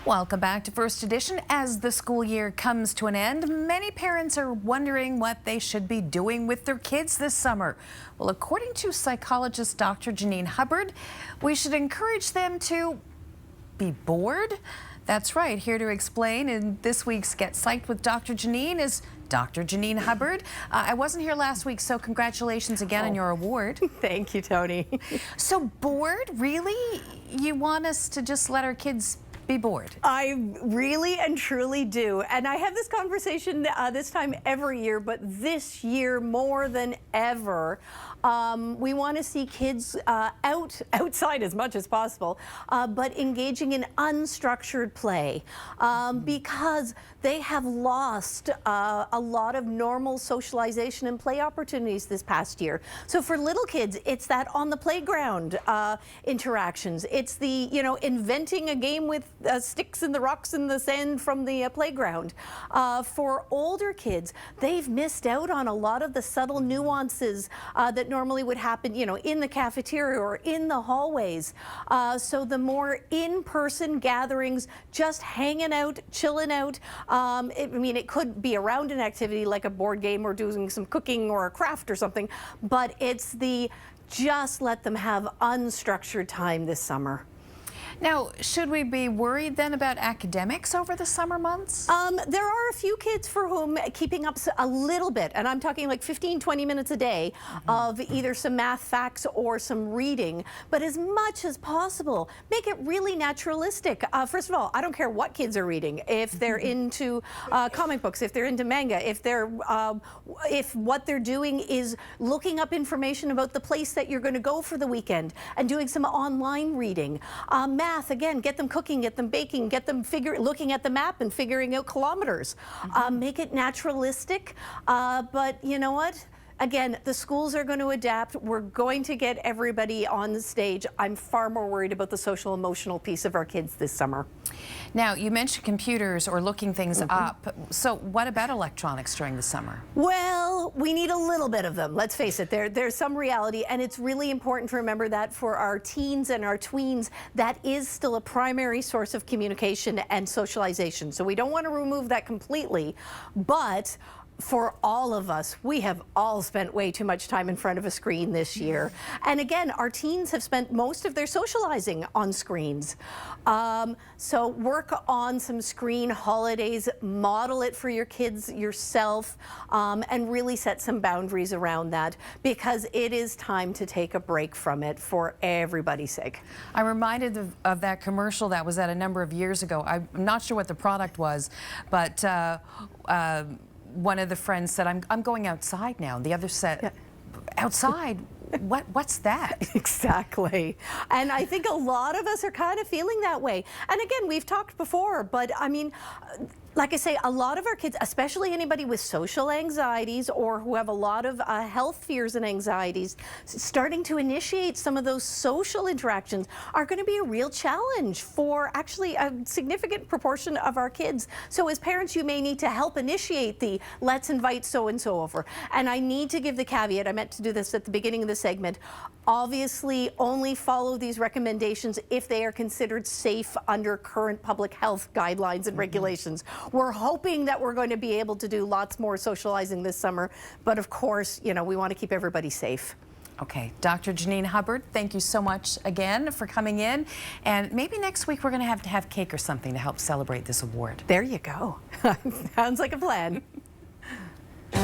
Welcome back to First Edition. As the school year comes to an end, many parents are wondering what they should be doing with their kids this summer. Well, according to psychologist Dr. Janine Hubbard, we should encourage them to be bored. That's right. Here to explain in this week's Get Psyched with Dr. Janine is Dr. Janine Hubbard. I wasn't here last week, so congratulations again on your award. Thank you, Tony. So bored? Really? You want us to just let our kids be bored? I really and truly do. And I have this conversation this time every year, but this year more than ever. We want to see kids outside as much as possible, but engaging in unstructured play because they have lost a lot of normal socialization and play opportunities this past year. So for little kids, it's that on the playground interactions. It's the, inventing a game with sticks and the rocks and the sand from the playground. For older kids, they've missed out on a lot of the subtle nuances that normally would happen, in the cafeteria or in the hallways. So the more in-person gatherings, just hanging out, chilling out. It could be around an activity like a board game or doing some cooking or a craft or something, but it's the just let them have unstructured time this summer. Now, should we be worried then about academics over the summer months? There are a few kids for whom keeping up a little bit, and I'm talking like 15-20 minutes a day of either some math facts or some reading, but as much as possible, make it really naturalistic. First of all, I don't care what kids are reading. If they're into comic books, if they're into manga, if what they're doing is looking up information about the place that you're going to go for the weekend and doing some online reading. Math, again, get them cooking, get them baking, get them looking at the map and figuring out kilometers. Make it naturalistic, but you know what? Again, the schools are going to adapt. We're going to get everybody on the stage. I'm far more worried about the social emotional piece of our kids this summer. Now, you mentioned computers or looking things up. So what about electronics during the summer? Well, we need a little bit of them. Let's face it, there's some reality, and it's really important to remember that for our teens and our tweens, that is still a primary source of communication and socialization. So we don't want to remove that completely, but for all of us, we have all spent way too much time in front of a screen this year. And again, our teens have spent most of their socializing on screens. So work on some screen holidays, model it for your kids yourself, and really set some boundaries around that, because it is time to take a break from it for everybody's sake. I'm reminded of that commercial that was at a number of years ago. I'm not sure what the product was, but one of the friends said, I'm going outside now. And the other said, outside? What's that? Exactly. And I think a lot of us are kind of feeling that way. And again, we've talked before, but I mean, like I say, a lot of our kids, especially anybody with social anxieties or who have a lot of health fears and anxieties, starting to initiate some of those social interactions are going to be a real challenge for actually a significant proportion of our kids. So as parents, you may need to help initiate the let's invite so-and-so over. And I need to give the caveat, I meant to do this at the beginning of the segment, obviously only follow these recommendations if they are considered safe under current public health guidelines and regulations. We're hoping that we're going to be able to do lots more socializing this summer, but of course, we want to keep everybody safe. Okay, Dr. Janine Hubbard, thank you so much again for coming in. And maybe next week we're going to have cake or something to help celebrate this award. There you go. Sounds like a plan.